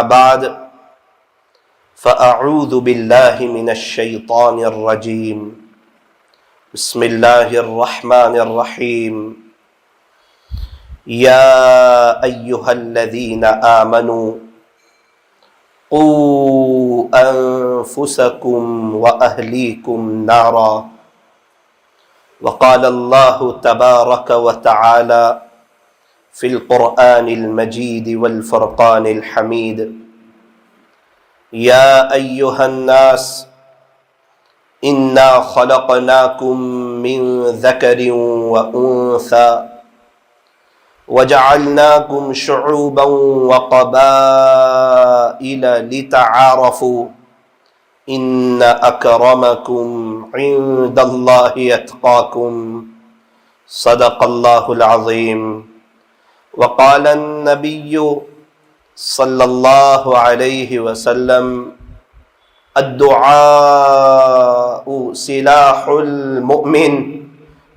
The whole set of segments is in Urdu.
بعد فأعوذ بالله من الشيطان الرجيم بسم الله الرحمن الرحيم يا أيها الذين آمنوا قوا أنفسكم وأهليكم نارا وقال الله تبارك وتعالى في القرآن المجيد والفرقان الحميد يا أيها الناس إنا خلقناكم من ذكر وأنثى وجعلناكم شعوبا وقبائل لتعارفوا إن أكرمكم عند الله يتقاكم صدق الله العظيم وقال النبي صلى الله عليه وسلم الدعاء سلاح المؤمن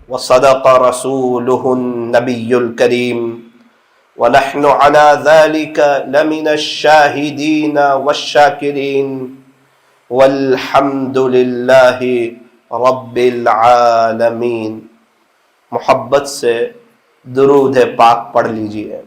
وصدق رسوله النبي الكريم ونحن على ذلك لمن الشاهدين والشاكرين والحمد لله رب العالمین۔ محبت سے درود پاک پڑھ لیجئے۔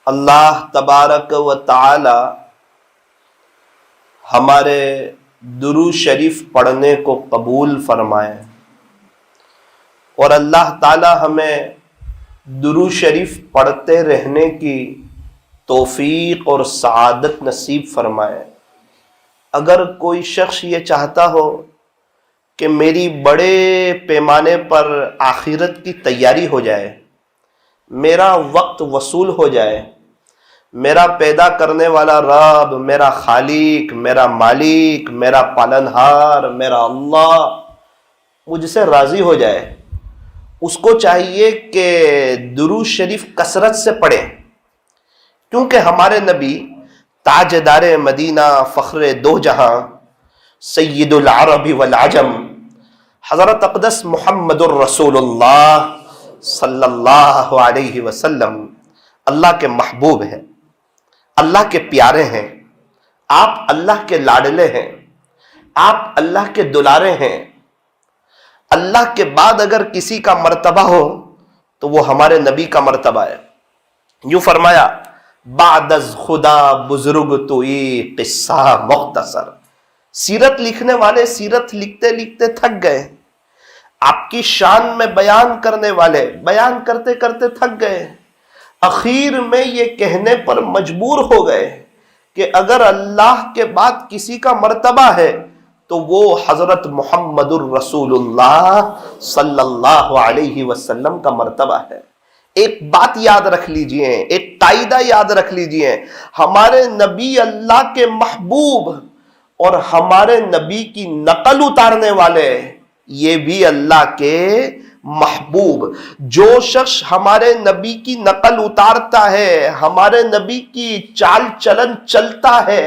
اللہ تبارک و تعالی ہمارے درود شریف پڑھنے کو قبول فرمائے، اور اللہ تعالی ہمیں درود شریف پڑھتے رہنے کی توفیق اور سعادت نصیب فرمائے۔ اگر کوئی شخص یہ چاہتا ہو کہ میری بڑے پیمانے پر آخرت کی تیاری ہو جائے، میرا وقت وصول ہو جائے، میرا پیدا کرنے والا رب، میرا خالق، میرا مالک، میرا پالنہار، میرا اللہ مجھ سے راضی ہو جائے، اس کو چاہیے کہ درود شریف کثرت سے پڑھے، کیونکہ ہمارے نبی تاجدار مدینہ، فخر دو جہاں، سید العرب والعجم، حضرت اقدس محمد الرسول اللہ صلی اللہ علیہ وسلم اللہ کے محبوب ہیں، اللہ کے پیارے ہیں، آپ اللہ کے لاڈلے ہیں، آپ اللہ کے دلارے ہیں۔ اللہ کے بعد اگر کسی کا مرتبہ ہو تو وہ ہمارے نبی کا مرتبہ ہے۔ یوں فرمایا بعد از خدا بزرگ توئی قصہ مختصر۔ سیرت لکھنے والے سیرت لکھتے لکھتے تھک گئے، آپ کی شان میں بیان کرنے والے بیان کرتے کرتے تھک گئے، اخیر میں یہ کہنے پر مجبور ہو گئے کہ اگر اللہ کے بعد کسی کا مرتبہ ہے تو وہ حضرت محمد الرسول اللہ صلی اللہ علیہ وسلم کا مرتبہ ہے۔ ایک بات یاد رکھ لیجئے، ایک قاعدہ یاد رکھ لیجئے، ہمارے نبی اللہ کے محبوب اور ہمارے نبی کی نقل اتارنے والے یہ بھی اللہ کے محبوب۔ جو شخص ہمارے نبی کی نقل اتارتا ہے، ہمارے نبی کی چال چلن چلتا ہے،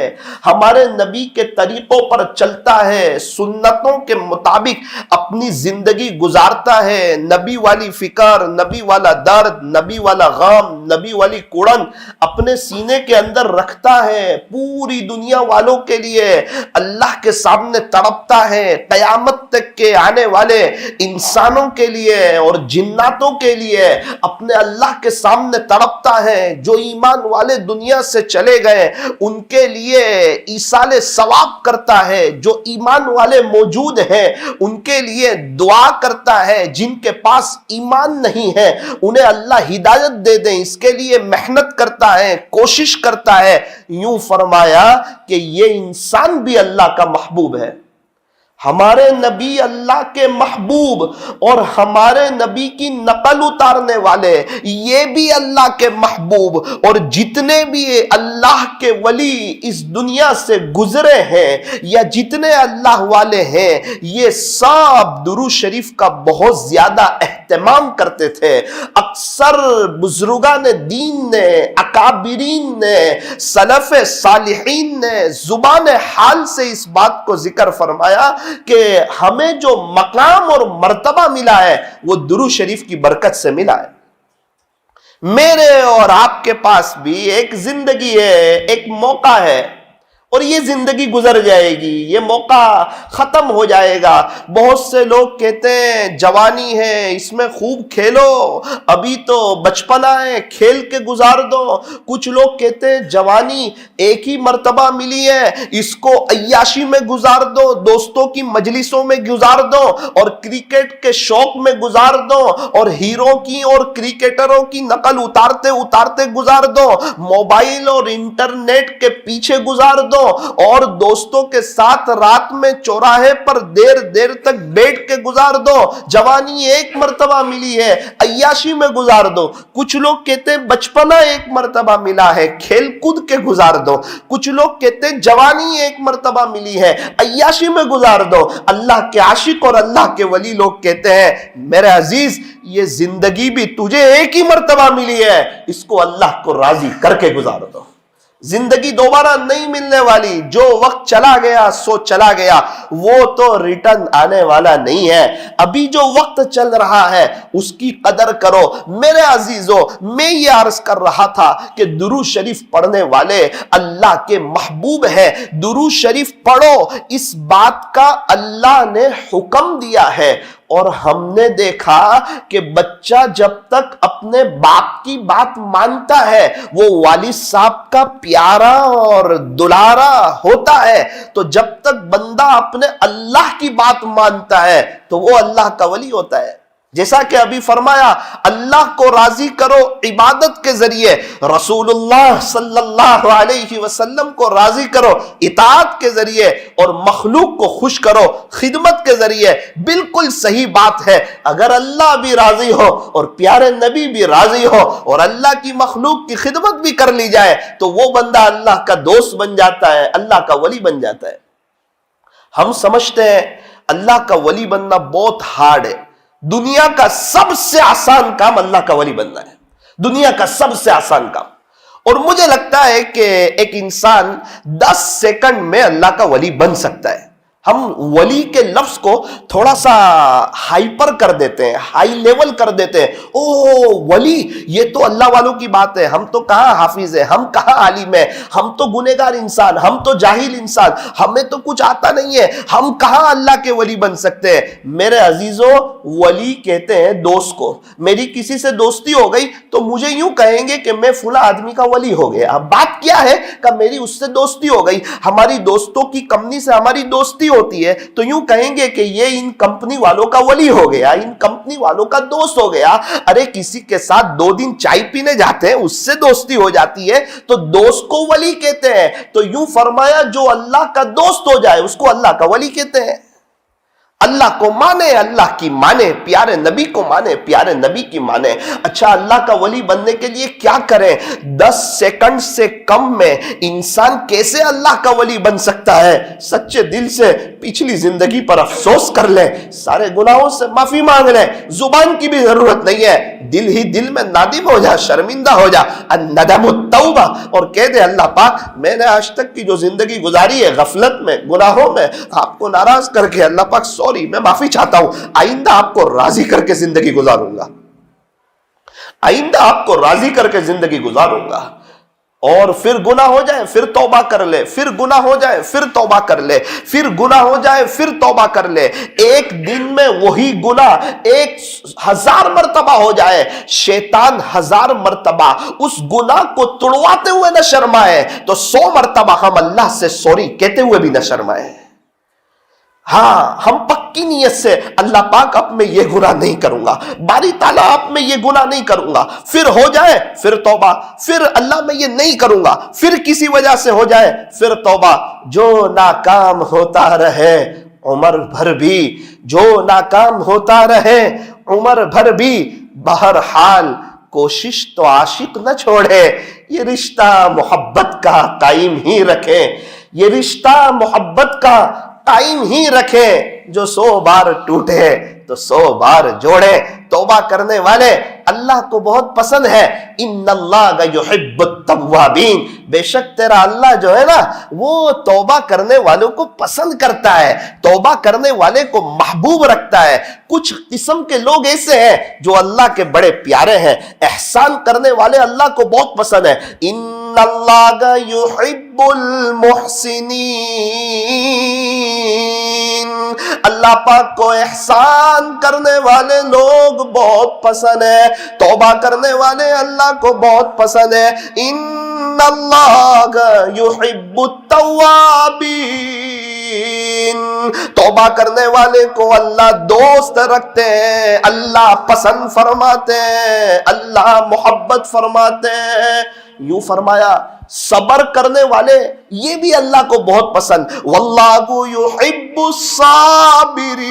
ہمارے نبی کے طریقوں پر چلتا ہے، سنتوں کے مطابق اپنی زندگی گزارتا ہے، نبی والی فکر، نبی والا درد، نبی والا غم، نبی والی کوڑن اپنے سینے کے اندر رکھتا ہے، پوری دنیا والوں کے لیے اللہ کے سامنے تڑپتا ہے، قیامت تک کے آنے والے انسانوں کے لیے اور جناتوں کے لیے اپنے اللہ کے سامنے تڑپتا ہے۔ جو ایمان والے دنیا سے چلے گئے ان کے لیے ایصال ثواب کرتا ہے، جو ایمان والے موجود ہیں ان کے لیے دعا کرتا ہے، جن کے پاس ایمان نہیں ہے انہیں اللہ ہدایت دے دیں اس کے لیے محنت کرتا ہے، کوشش کرتا ہے۔ یوں فرمایا کہ یہ انسان بھی اللہ کا محبوب ہے۔ ہمارے نبی اللہ کے محبوب اور ہمارے نبی کی نقل اتارنے والے یہ بھی اللہ کے محبوب، اور جتنے بھی اللہ کے ولی اس دنیا سے گزرے ہیں یا جتنے اللہ والے ہیں یہ سب درود شریف کا بہت زیادہ اہتمام اہتمام کرتے تھے. اکثر بزرگان دین نے، اکابرین نے، سلف صالحین نے زبان حال سے اس بات کو ذکر فرمایا کہ ہمیں جو مقام اور مرتبہ ملا ہے وہ درود شریف کی برکت سے ملا ہے. میرے اور آپ کے پاس بھی ایک زندگی ہے، ایک موقع ہے، اور یہ زندگی گزر جائے گی، یہ موقع ختم ہو جائے گا. بہت سے لوگ کہتے ہیں جوانی ہے، اس میں خوب کھیلو، ابھی تو بچپنا ہے، کھیل کے گزار دو. کچھ لوگ کہتے ہیں جوانی ایک ہی مرتبہ ملی ہے، اس کو عیاشی میں گزار دو، دوستوں کی مجلسوں میں گزار دو، اور کرکٹ کے شوق میں گزار دو، اور ہیرو کی اور کرکٹروں کی نقل اتارتے اتارتے گزار دو، موبائل اور انٹرنیٹ کے پیچھے گزار دو، اور دوستوں کے ساتھ رات میں چوراہے پر دیر دیر تک بیٹھ کے گزار دو. جوانی ایک مرتبہ ملی ہے، عیاشی میں گزار دو. کچھ لوگ کہتے ہیں بچپنا ایک مرتبہ ملا ہے، کھیل کود کے گزار دو. کچھ لوگ کہتے ہیں جوانی ایک مرتبہ ملی ہے، عیاشی میں گزار دو. اللہ کے عاشق اور اللہ کے ولی لوگ کہتے ہیں میرے عزیز یہ زندگی بھی تجھے ایک ہی مرتبہ ملی ہے، اس کو اللہ کو راضی کر کے گزار دو. زندگی دوبارہ نہیں ملنے والی، جو وقت چلا گیا سو چلا گیا، وہ تو ریٹرن آنے والا نہیں ہے. ابھی جو وقت چل رہا ہے اس کی قدر کرو. میرے عزیزو، میں یہ عرض کر رہا تھا کہ درود شریف پڑھنے والے اللہ کے محبوب ہیں. درود شریف پڑھو، اس بات کا اللہ نے حکم دیا ہے. اور ہم نے دیکھا کہ بچہ جب تک اپنے باپ کی بات مانتا ہے وہ والد صاحب کا پیارا اور دلارا ہوتا ہے، تو جب تک بندہ اپنے اللہ کی بات مانتا ہے تو وہ اللہ کا ولی ہوتا ہے. جیسا کہ ابھی فرمایا اللہ کو راضی کرو عبادت کے ذریعے، رسول اللہ صلی اللہ علیہ وسلم کو راضی کرو اطاعت کے ذریعے، اور مخلوق کو خوش کرو خدمت کے ذریعے. بالکل صحیح بات ہے. اگر اللہ بھی راضی ہو اور پیارے نبی بھی راضی ہو اور اللہ کی مخلوق کی خدمت بھی کر لی جائے تو وہ بندہ اللہ کا دوست بن جاتا ہے، اللہ کا ولی بن جاتا ہے. ہم سمجھتے ہیں اللہ کا ولی بننا بہت ہارڈ ہے. دنیا کا سب سے آسان کام اللہ کا ولی بننا ہے، دنیا کا سب سے آسان کام. اور مجھے لگتا ہے کہ ایک انسان 10 سیکنڈ میں اللہ کا ولی بن سکتا ہے. ہم ولی کے لفظ کو تھوڑا سا ہائپر کر دیتے ہیں، ہائی لیول کر دیتے ہیں. او ولی، یہ تو اللہ والوں کی بات ہے، ہم تو کہاں حافظ ہیں، ہم کہاں عالم ہیں، ہم تو گنہگار انسان، ہم تو جاہل انسان، ہمیں تو کچھ آتا نہیں ہے، ہم کہاں اللہ کے ولی بن سکتے ہیں. میرے عزیزو، ولی کہتے ہیں دوست کو. میری کسی سے دوستی ہو گئی تو مجھے یوں کہیں گے کہ میں فلاں آدمی کا ولی ہو گیا. اب بات کیا ہے کہ میری اس سے دوستی ہو گئی، ہماری دوستوں کی کمپنی سے ہماری دوستی ہوتی ہے تو یوں کہیں گے کہ یہ ان کمپنی والوں کا ولی ہو گیا، ان کمپنی والوں کا دوست ہو گیا. ارے کسی کے ساتھ 2 دن چائے پینے جاتے ہیں، اس سے دوستی ہو جاتی ہے تو دوست کو ولی کہتے ہیں. تو یوں فرمایا جو اللہ کا دوست ہو جائے اس کو اللہ کا ولی کہتے ہیں. اللہ کو مانے، اللہ کی مانے، پیارے نبی کو مانے، پیارے نبی کی مانے. اچھا، اللہ کا ولی بننے کے لیے کیا کریں؟ 10 سیکنڈ سے کم میں انسان کیسے اللہ کا ولی بن سکتا ہے؟ سچے دل سے پچھلی زندگی پر افسوس کر لیں، سارے گناہوں سے معافی مانگ لیں. زبان کی بھی ضرورت نہیں ہے، دل ہی دل میں نادم ہو جا، شرمندہ ہو جا. الندم التوبہ، اور کہہ دے اللہ پاک میں نے آج تک کی جو زندگی گزاری ہے غفلت میں، گناہوں میں، آپ کو ناراض کر کے، اللہ پاک میں معافی چاہتا ہوں، آئندہ آپ کو راضی کر کے زندگی گزاروں گا، آئندہ آپ کو راضی کر کے زندگی گزاروں گا. اور پھر گناہ ہو جائے پھر توبہ کر لے، پھر گناہ ہو جائے پھر توبہ کر لے، پھر گناہ ہو جائے پھر توبہ کر لے. ایک دن میں وہی گناہ 1000 مرتبہ ہو جائے، شیطان 1000 مرتبہ اس گناہ کو تڑواتے ہوئے نہ شرمائے تو 100 مرتبہ ہم اللہ سے سوری کہتے ہوئے بھی نہ شرمائے. ہاں، ہم پکی نیت سے اللہ پاک اب میں یہ گناہ نہیں کروں گا، باری تعالیٰ اب میں یہ گناہ نہیں کروں گا. پھر ہو جائے پھر توبہ، پھر اللہ میں یہ نہیں کروں گا، پھر کسی وجہ سے ہو جائے پھر توبہ. جو ناکام ہوتا رہے عمر بھر بھی، جو ناکام ہوتا رہے عمر بھر بھی، بہرحال کوشش تو عاشق نہ چھوڑے. یہ رشتہ محبت کا قائم ہی رکھیں، یہ رشتہ محبت کا قائم ہی رکھیں. جو 100 بار ٹوٹے تو تو 100 بار جوڑے. توبہ کرنے والے اللہ کو بہت پسند ہے. ان اللہ یحب التوابین، بے شک تیرا اللہ جو ہے نا وہ توبہ کرنے والوں کو پسند کرتا ہے، توبہ کرنے والے کو محبوب رکھتا ہے. کچھ قسم کے لوگ ایسے ہیں جو اللہ کے بڑے پیارے ہیں، احسان کرنے والے اللہ کو بہت پسند ہے. ان اللہ یحب المحسنین، اللہ پاک کو احسان کرنے والے لوگ بہت پسند ہے، توبہ کرنے والے اللہ کو بہت پسند ہے. ان اللہ یحب التوابین، توبہ کرنے والے کو اللہ دوست رکھتے ہیں، اللہ پسند فرماتے ہیں، اللہ محبت فرماتے ہیں. یوں فرمایا صبر کرنے والے یہ بھی اللہ کو بہت پسند. واللہ یحب الصابرین،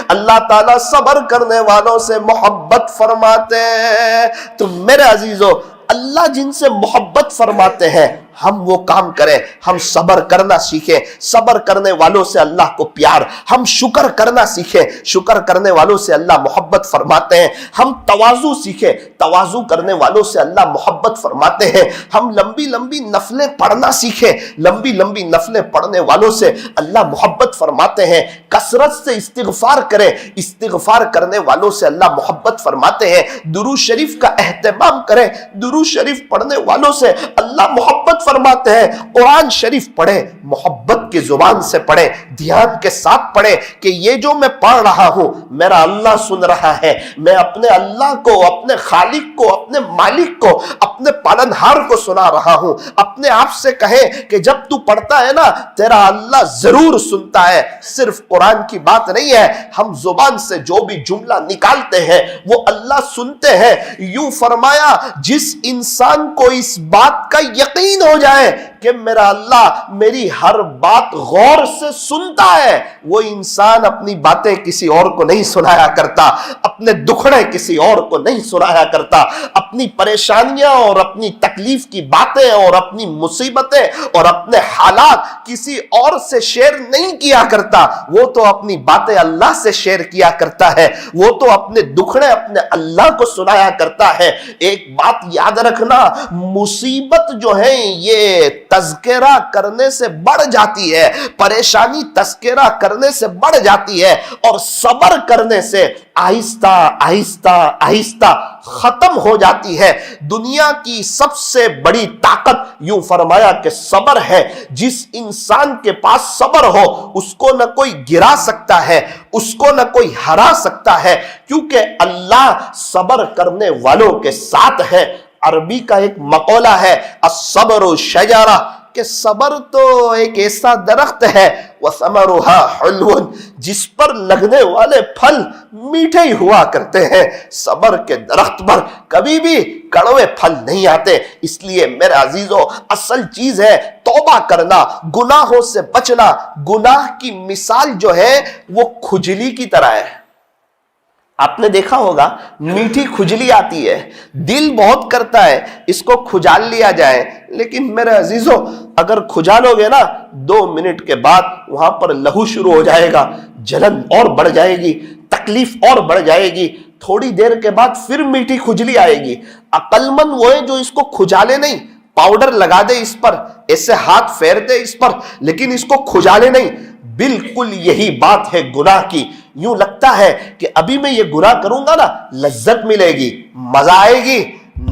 اللہ تعالیٰ صبر کرنے والوں سے محبت فرماتے ہیں. تو میرے عزیزو، اللہ جن سے محبت فرماتے ہیں ہم وہ کام کریں، ہم صبر کرنا سیکھیں. صبر کرنے والوں سے اللہ کو پیار، ہم شکر کرنا سیکھیں، شکر کرنے والوں سے اللہ محبت فرماتے ہیں. ہم تواضع سیکھیں، تواضع کرنے والوں سے اللہ محبت فرماتے ہیں. ہم لمبی لمبی نفلیں پڑھنا سیکھیں، لمبی لمبی نفلیں پڑھنے والوں سے اللہ محبت فرماتے ہیں. کثرت سے استغفار کریں، استغفار کرنے والوں سے اللہ محبت فرماتے ہیں. درود شریف کا اہتمام کریں، درود شریف پڑھنے والوں سے اللہ محبت فرماتے ہیں. قرآن شریف پڑھیں، محبت کی زبان سے پڑھیں، دھیان کے ساتھ پڑھیں کہ یہ جو میں پڑھ رہا ہوں میرا اللہ سن رہا ہے. میں اپنے اللہ کو، اپنے خالق کو، اپنے مالک کو، اپنے پالنہار کو سنا رہا ہوں. اپنے آپ سے کہیں کہ جب تو پڑھتا ہے نا تیرا اللہ ضرور سنتا ہے. صرف قرآن کی بات نہیں ہے، ہم زبان سے جو بھی جملہ نکالتے ہیں وہ اللہ سنتے ہیں. یوں فرمایا جس انسان کو اس بات کا یقین ہو جائے کہ میرا اللہ میری ہر بات غور سے سنتا ہے، وہ انسان اپنی باتیں کسی اور کو نہیں سنایا کرتا، اپنے دکھڑے کسی اور کو نہیں سنایا کرتا، اپنی پریشانیاں اور اپنی تکلیف کی باتیں اور اپنی مصیبتیں اور اپنے حالات کسی اور سے شیئر نہیں کیا کرتا. وہ تو اپنی باتیں اللہ سے شیئر کیا کرتا ہے، وہ تو اپنے دکھڑے اپنے اللہ کو سنایا کرتا ہے. ایک بات یاد رکھنا، مصیبت جو ہے یہ تذکرہ کرنے سے بڑھ جاتی ہے، پریشانی تذکرہ کرنے سے بڑھ جاتی ہے، اور صبر کرنے سے آہستہ آہستہ آہستہ ختم ہو جاتی ہے. دنیا کی سب سے بڑی طاقت یوں فرمایا کہ صبر ہے. جس انسان کے پاس صبر ہو اس کو نہ کوئی گرا سکتا ہے، اس کو نہ کوئی ہرا سکتا ہے، کیونکہ اللہ صبر کرنے والوں کے ساتھ ہے. عربی کا ایک مقولہ ہے الصبر شجرہ، کہ صبر تو ایک ایسا درخت ہے وَثَمَرُهَا حُلْوٌ، جس پر لگنے والے پھل میٹھے ہی ہوا کرتے ہیں. صبر کے درخت پر کبھی بھی کڑوے پھل نہیں آتے. اس لیے میرے عزیزو اصل چیز ہے توبہ کرنا، گناہوں سے بچنا. گناہ کی مثال جو ہے وہ کھجلی کی طرح ہے. آپ نے دیکھا ہوگا میٹھی کھجلی آتی ہے، دل بہت کرتا ہے اس کو کھجال لیا جائے، لیکن میرے عزیزو اگر کھجالو گے نا 2 منٹ کے بعد وہاں پر لہو شروع ہو جائے گا، جلن اور بڑھ جائے گی، تکلیف اور بڑھ جائے گی. تھوڑی دیر کے بعد پھر میٹھی کھجلی آئے گی. عقل مند وہ ہے جو اس کو کھجالے نہیں، پاؤڈر لگا دے اس پر، ایسے ہاتھ پھیر دے اس پر، لیکن اس کو کھجالے نہیں. بالکل یہی بات ہے گناہ کی. یوں لگتا ہے کہ ابھی میں یہ گناہ کروں گا نا لذت ملے گی، مزہ آئے گی،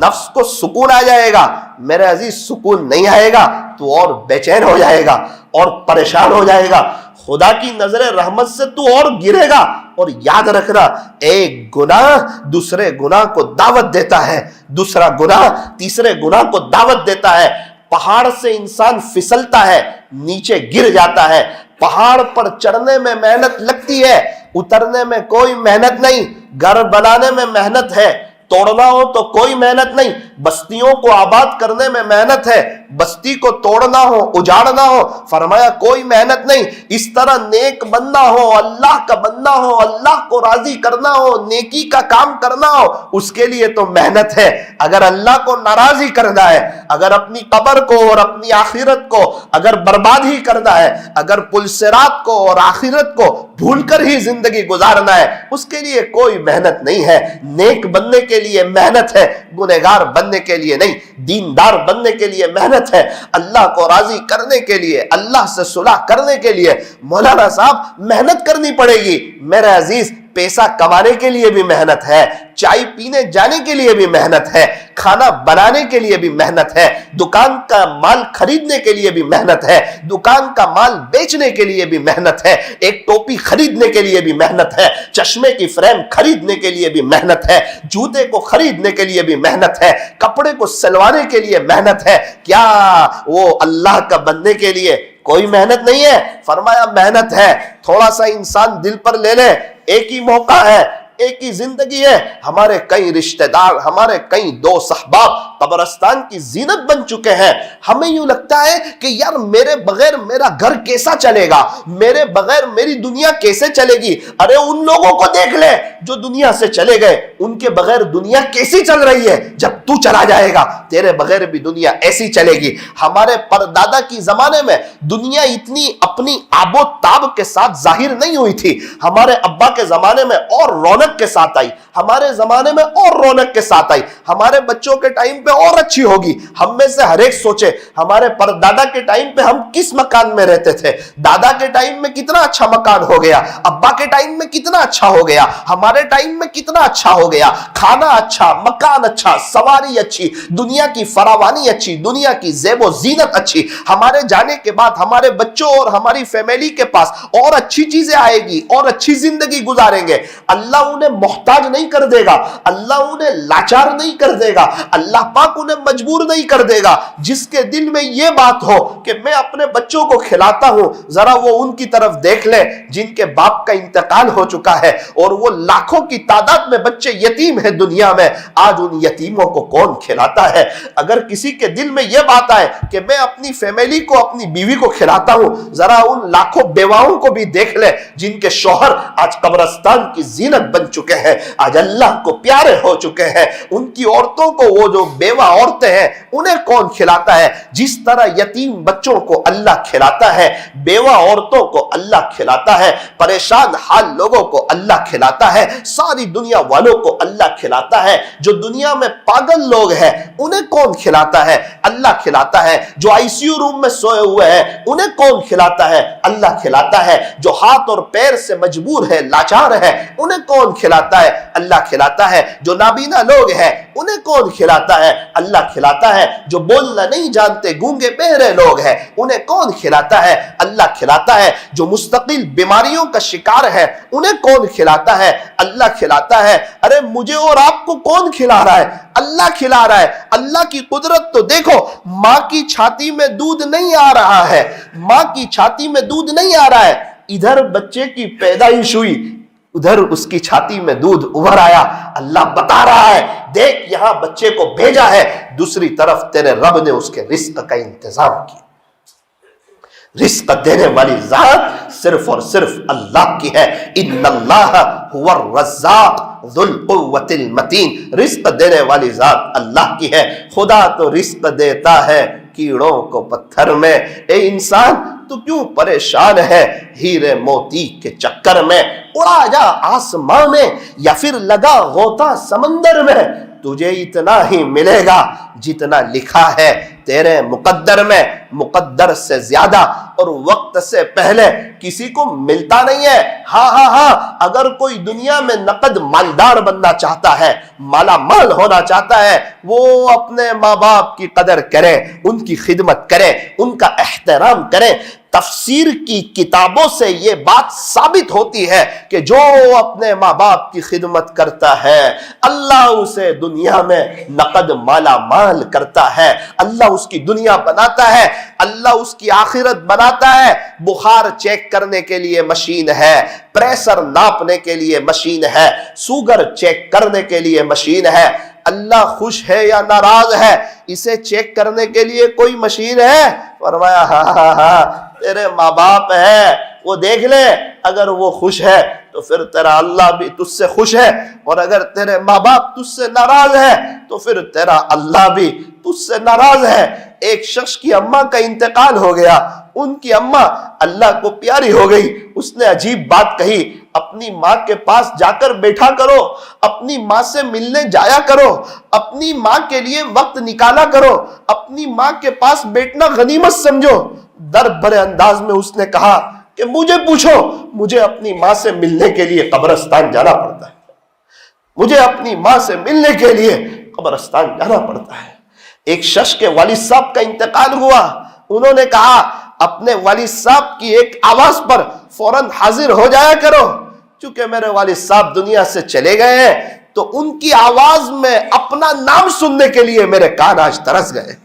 نفس کو سکون آ جائے گا. میرے عزیز سکون نہیں آئے گا تو اور بے چین ہو جائے گا اور پریشان ہو جائے گا. خدا کی نظر رحمت سے تو اور گرے گا. اور یاد رکھنا ایک گناہ دوسرے گناہ کو دعوت دیتا ہے، دوسرا گناہ تیسرے گناہ کو دعوت دیتا ہے. پہاڑ سے انسان پھسلتا ہے، نیچے گر جاتا ہے. پہاڑ پر چڑھنے میں محنت لگتی ہے، اترنے میں کوئی محنت نہیں. گھر بنانے میں محنت ہے، توڑنا ہو تو کوئی محنت نہیں. بستیوں کو آباد کرنے میں محنت ہے، بستی کو توڑنا ہو, اجاڑنا ہو, فرمایا کوئی محنت نہیں. اس طرح نیک بننا ہو, اللہ کا بننا ہو, اللہ کو راضی کرنا ہو, نیکی کا کام کرنا ہو, اس کے لیے تو محنت ہے. اگر اللہ کو ناراضی کرنا ہے, اگر اپنی قبر کو اور اپنی آخرت کو اگر برباد ہی کرنا ہے, اگر پلسرات کو اور آخرت کو بھول کر ہی زندگی گزارنا ہے, اس کے لیے کوئی محنت نہیں ہے. نیک بننے کے لیے محنت ہے, گنہگار بننے کے لیے نہیں. دیندار بننے کے لیے محنت ہے, اللہ کو راضی کرنے کے لیے, اللہ سے صلح کرنے کے لیے مولانا صاحب محنت کرنی پڑے گی. میرے عزیز, پیسہ کمانے کے لیے بھی محنت ہے, چائے پینے جانے کے لیے بھی محنت ہے, کھانا بنانے کے لیے بھی محنت ہے, دکان کا مال خریدنے کے لیے بھی محنت ہے, دکان کا مال بیچنے کے لیے بھی محنت ہے, ایک ٹوپی خریدنے کے لیے بھی محنت ہے, چشمے کی فریم خریدنے کے لیے بھی محنت ہے, جوتے کو خریدنے کے لیے بھی محنت ہے, کپڑے کو سلوانے کے لیے محنت ہے. کیا وہ اللہ کا بننے کے لیے کوئی محنت نہیں ہے؟ فرمایا محنت ہے. تھوڑا سا انسان دل پر لے لے, ایک ہی موقع ہے, ایک ہی زندگی ہے. ہمارے کئی رشتہ دار, ہمارے کئی دوست احباب قبرستان کی زینت بن چکے ہیں. ہمیں یوں لگتا ہے کہ یار میرے بغیر میرا گھر کیسا چلے گا, میرے بغیر میری دنیا کیسے چلے گی. ارے ان لوگوں کو دیکھ لے جو دنیا سے چلے گئے, ان کے بغیر دنیا کیسی چل رہی ہے. جب تو چلا جائے گا تیرے بغیر بھی دنیا ایسی چلے گی. ہمارے پردادا کی زمانے میں دنیا اتنی اپنی آب و تاب کے ساتھ ظاہر نہیں ہوئی تھی. ہمارے ابا کے زمانے میں اور رونق کے ساتھ آئی, ہمارے زمانے میں اور رونق کے ساتھ آئی, ہمارے بچوں کے ٹائم پہ اور اچھی ہوگی. ہم میں سے ہر ایک سوچے ہمارے پردادا کے ٹائم پہ ہم کس مکان میں رہتے تھے, دادا کے ٹائم میں کتنا اچھا مکان ہو گیا, ابا کے ٹائم میں کتنا اچھا ہو گیا, ہمارے ٹائم میں کتنا اچھا ہو گیا. کھانا اچھا, مکان اچھا, سواری اچھی, دنیا کی فراوانی اچھی, دنیا کی زیب و زینت اچھی. ہمارے جانے کے بعد ہمارے بچوں اور ہماری فیملی کے پاس اور اچھی چیزیں آئے گی اور اچھی زندگی گزاریں گے. اللہ انہیں محتاج نہیں کر دے گا, اللہ انہیں لاچار نہیں کر دے گا, اللہ پاک انہیں مجبور نہیں کر دے گا. جس کے دل میں یہ بات ہو کہ میں اپنے بچوں کو کھلاتا ہوں, ذرا وہ ان کی طرف دیکھ لے جن کے باپ کا انتقال ہو چکا ہے, اور وہ لاکھوں کی تعداد میں بچے یتیم ہیں دنیا میں. آج ان یتیموں کو کون کھلاتا ہے؟ اگر کسی کے دل میں یہ بات آئے کہ میں اپنی فیملی کو, اپنی بیوی کو کھلاتا ہوں, ذرا ان لاکھوں بیواؤں کو بھی دیکھ لے جن کے شوہر آج قبرستان کی زینت بن چکے ہیں, آج اللہ کو پیارے ہو چکے ہیں. ان کی عورتوں کو, وہ جو بیوہ عورتیں ہیں, انہیں کون کھلاتا ہے؟ جس طرح یتیم بچوں کو اللہ کھلاتا ہے, بیوہ عورتوں کو اللہ کھلاتا ہے, پریشان حال لوگوں کو اللہ کھلاتا ہے, ساری دنیا والوں کو اللہ کھلاتا ہے. جو دنیا میں پاگل لوگ ہیں انہیں کون کھلاتا ہے؟ اللہ کھلاتا ہے. جو آئی سی یو روم میں سوئے ہوئے ہیں انہیں کون کھلاتا ہے؟ اللہ کھلاتا ہے. جو ہاتھ اور پیر سے مجبور ہے, لاچار ہے, انہیں کون کھلاتا ہے؟ اللہ کھلاتا ہے. جو نابینا لوگ ہیں انہیں کون کھلاتا ہے؟ اللہ کھلاتا ہے. جو بولنا نہیں جانتے, گونگے بہرے لوگ ہیں, انہیں کون کھلاتا ہے؟ اللہ کھلاتا ہے. جو مستقل بیماریوں کا شکار ہے انہیں کون کھلاتا ہے؟ اللہ کھلاتا ہے. ارے مجھے اور آپ کو کون کھلا رہا ہے؟ اللہ کھلا رہا ہے. اللہ کی قدرت تو دیکھو, ماں کی چھاتی میں دودھ نہیں آ رہا ہے, ماں کی چھاتی میں دودھ نہیں آ رہا ہے, ادھر بچے کی پیدائش ہوئی, ادھر اس کی چھاتی میں دودھ ابھر آیا. اللہ بتا رہا ہے دیکھ یہاں بچے کو بھیجا ہے, دوسری طرف تیرے رب نے اس کے رزق کا انتظام کیا. رزق دینے والی ذات صرف اور صرف اللہ کی ہے. ان اللہ هو الرزاق ذو القوت المتین. رزق دینے والی ذات اللہ کی ہے. خدا تو رزق دیتا ہے کیڑوں کو پتھر میں. اے انسان تو کیوں پریشان ہے ہیرے موتی کے چکر میں؟ اڑا جا آسمان میں یا پھر لگا غوطہ سمندر میں, تجھے اتنا ہی ملے گا جتنا لکھا ہے تیرے مقدر میں. مقدر سے زیادہ اور وقت سے پہلے کسی کو ملتا نہیں ہے. ہاں اگر کوئی دنیا میں نقد مالدار بننا چاہتا ہے, مالا مال ہونا چاہتا ہے, وہ اپنے ماں باپ کی قدر کرے, ان کی خدمت کرے, ان کا احترام کرے. تفسیر کی کتابوں سے یہ بات ثابت ہوتی ہے کہ جو اپنے ماں باپ کی خدمت کرتا ہے اللہ اسے دنیا میں نقد مالا مال کرتا ہے. اللہ اس کی دنیا بناتا ہے, اللہ اس کی آخرت بناتا ہے. بخار چیک کرنے کے لیے مشین ہے, پریشر ناپنے کے لیے مشین ہے, شوگر چیک کرنے کے لیے مشین ہے. اللہ خوش ہے یا ناراض ہے اسے چیک کرنے کے لیے کوئی مشین ہے؟ فرمایا ہاں تیرے ماں باپ ہے، وہ دیکھ لے، اگر وہ خوش ہے تو پھر تیرا اللہ بھی تجھ سے خوش ہے، اور اگر تیرے ماں باپ تجھ سے ناراض ہے تو پھر تیرا اللہ بھی تجھ سے ناراض ہے۔ ایک شخص کی اماں کا انتقال ہو گیا، ان کی اماں اللہ کو پیاری ہو گئی، اس نے عجیب بات کہی، اپنی ماں کے پاس جا کر بیٹھا کرو، اپنی ماں سے ملنے جایا کرو، اپنی ماں کے لیے وقت نکالا کرو، اپنی ماں کے پاس بیٹھنا غنیمت سمجھو۔ درد بھرے انداز میں اس نے کہا کہ مجھے پوچھو، مجھے اپنی ماں سے ملنے کے لیے قبرستان جانا پڑتا ہے، مجھے اپنی ماں سے ملنے کے لیے قبرستان جانا پڑتا ہے۔ ایک شخص کے والد صاحب کا انتقال ہوا، انہوں نے کہا اپنے والد صاحب کی ایک آواز پر فوراً حاضر ہو جایا کرو، چونکہ میرے والد صاحب دنیا سے چلے گئے ہیں تو ان کی آواز میں اپنا نام سننے کے لیے میرے کان آج ترس گئے،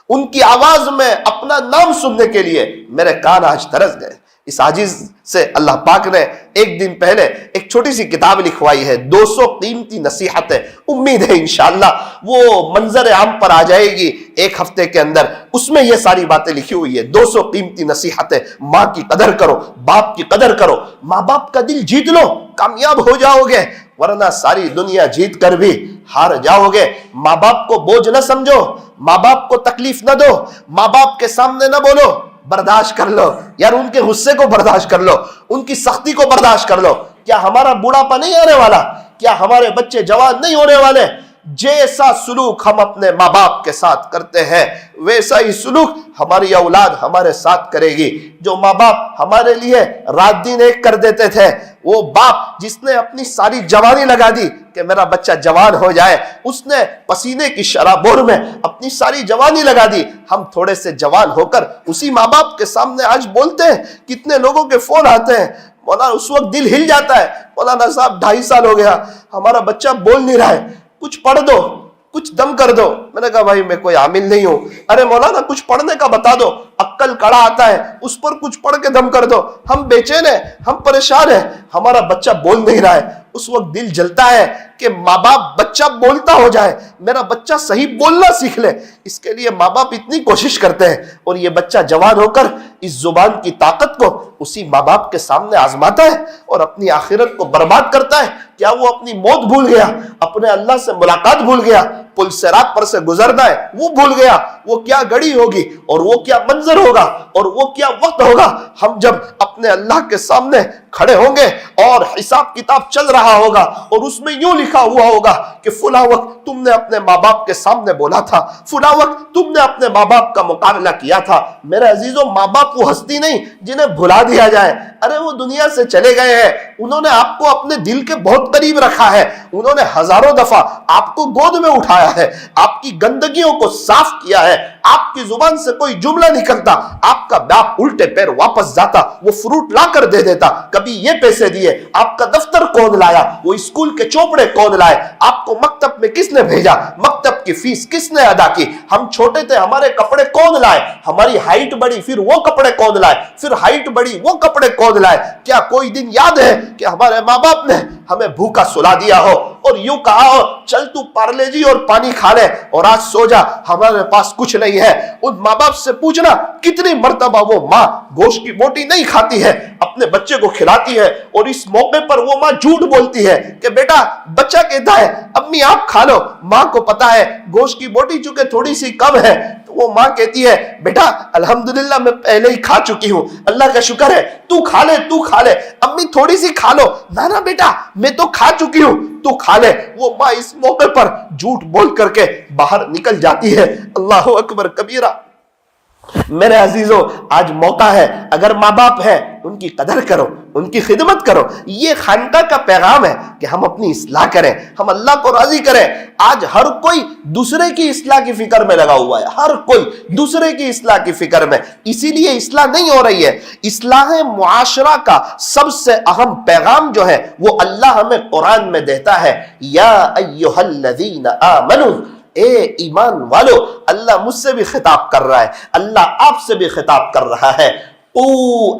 ان کی آواز میں اپنا نام سننے کے لیے میرے کان آج ترس گئے۔ اس عاجز سے اللہ پاک نے ایک دن پہلے ایک چھوٹی سی کتاب لکھوائی ہے، 200 قیمتی نصیحتیں، امید ہے انشاءاللہ وہ منظر عام پر آ جائے گی ایک ہفتے کے اندر، اس میں یہ ساری باتیں لکھی ہوئی ہے۔ 200 قیمتی نصیحتیں، ماں کی قدر کرو، باپ کی قدر کرو، ماں باپ کا دل جیت لو، کامیاب ہو جاؤ گے، ورنہ ساری دنیا جیت کر بھی ہار جاؤ گے۔ ماں باپ کو بوجھ نہ سمجھو، ماں باپ کو تکلیف نہ دو، ماں باپ کے سامنے نہ بولو، برداشت کر لو یار، ان کے غصے کو برداشت کر لو، ان کی سختی کو برداشت کر لو۔ کیا ہمارا بوڑھاپا نہیں آنے والا؟ کیا ہمارے بچے جوان نہیں ہونے والے؟ جیسا سلوک ہم اپنے ماں باپ کے ساتھ کرتے ہیں ویسا ہی سلوک ہماری اولاد ہمارے ساتھ کرے گی۔ جو ماں باپ ہمارے لیے رات دن ایک کر دیتے تھے، وہ باپ جس نے اپنی ساری جوانی لگا دی کہ میرا بچہ جوان ہو جائے، اس نے پسینے کی شرابور میں اپنی ساری جوانی لگا دی۔ ہم تھوڑے سے جوان ہو کر اسی ماں باپ کے سامنے آج بولتے ہیں، کتنے لوگوں کے فون آتے ہیں، مولانا اس وقت دل ہل جاتا ہے، مولانا صاحب 2.5 سال ہو گیا ہمارا بچہ بول نہیں رہا ہے، کچھ پڑھ دو، کچھ دم کر دو۔ میں نے کہا بھائی میں کوئی عامل نہیں ہوں، ارے مولانا کچھ پڑھنے کا بتا دو، عقل کڑا آتا ہے اس پر کچھ پڑھ کے دم کر دو۔ ہم بے چین ہیں، ہم پریشان ہیں، ہمارا بچہ بول نہیں رہا ہے۔ اس وقت دل جلتا ہے کہ ماں باپ بچہ بولتا ہو جائے، میرا بچہ صحیح بولنا سیکھ لے۔ اس کے لیے ماں باپ اتنی کوشش کرتے ہیں، اور یہ بچہ جوان ہو کر اس زبان کی طاقت کو اسی ماں باپ کے سامنے آزماتا ہے اور اپنی آخرت کو برباد کرتا ہے۔ کیا وہ اپنی موت بھول گیا؟ اپنے اللہ سے ملاقات بھول گیا؟ پل صراط پر سے گزرنا ہے وہ بھول گیا؟ وہ کیا گھڑی ہوگی اور وہ کیا منظر ہوگا اور وہ کیا وقت ہوگا ہم جب اپنے اللہ کے سامنے کھڑے ہوں گے اور حساب کتاب چل رہا ہوگا، اور اس میں یوں لکھا ہوا ہوگا کہ فلاں وقت تم نے اپنے ماں باپ کے سامنے بولا تھا، فلاں وقت تم نے اپنے ماں باپ کا مقابلہ کیا تھا۔ میرے عزیزوں، ماں باپ وہ ہستی نہیں جنہیں بھلا دیا جائے، ارے وہ دنیا سے چلے گئے ہیں، انہوں نے آپ کو اپنے دل کے بہت قریب رکھا ہے، انہوں نے ہزاروں دفعہ آپ کو گود میں اٹھایا ہے، آپ کی گندگیوں کو صاف کیا ہے، آپ کی زبان سے کوئی جملہ نکلتا آپ کا باپ الٹے پیر واپس جاتا، وہ فروٹ لا کر دے دیتا، کبھی یہ پیسے دیے، آپ کا دفتر کون لایا، وہ اسکول کے چوپڑے کون لائے، آپ کو مکتب میں کس نے بھیجا، مکتب کی فیس کس نے ادا کی، ہم چھوٹے تھے ہمارے کپڑے کون لائے، ہماری ہائٹ بڑی پھر وہ کپڑے کون لائے، پھر ہائٹ بڑی وہ کپڑے کون لائے۔ کیا کوئی دن یاد ہے کہ ہمارے ماں باپ نے ہمیں بھوکا سلا دیا ہو اور یوں کہا ہو چل تو پارلے جی اور پانی کھا لے اور آج سو جا، ہمارے پاس کچھ نہیں ہے؟ ان ماں باپ سے پوچھنا کتنی مرتبہ وہ ماں گوشت کی بوٹی نہیں کھاتی ہے، اپنے بچے کو کھلاتی ہے، اور اس موقع پر وہ ماں جھوٹ بولتی ہے کہ بیٹا، بچہ کہتا ہے امی آپ کھا لو، ماں کو پتا ہے گوشت کی بوٹی چونکہ تھوڑی سی کم ہے، تو وہ ماں کہتی ہے بیٹا الحمدللہ میں پہلے ہی کھا چکی ہوں، اللہ کا شکر ہے، تو کھا لے تو کھا لے، امی تھوڑی سی کھا لو، نانا بیٹا میں تو کھا چکی ہوں تو کھا لے۔ وہ ماں اس موقع پر جھوٹ بول کر کے باہر نکل جاتی ہے۔ اللہ اکبر کبیرہ۔ میرے عزیزوں، آج موقع ہے، اگر ماں باپ ہے ان کی قدر کرو، ان کی خدمت کرو۔ یہ خانقاہ کا پیغام ہے کہ ہم اپنی اصلاح کریں، ہم اللہ کو راضی کریں۔ آج ہر کوئی دوسرے کی اصلاح کی فکر میں لگا ہوا ہے، ہر کوئی دوسرے کی اصلاح کی فکر میں، اسی لیے اصلاح نہیں ہو رہی ہے۔ اصلاح معاشرہ کا سب سے اہم پیغام جو ہے وہ اللہ ہمیں قرآن میں دیتا ہے، یا ایھا الذین آمنوا، اے ایمان والو۔ اللہ مجھ سے بھی خطاب کر رہا ہے، اللہ آپ سے بھی خطاب کر رہا ہے۔ قو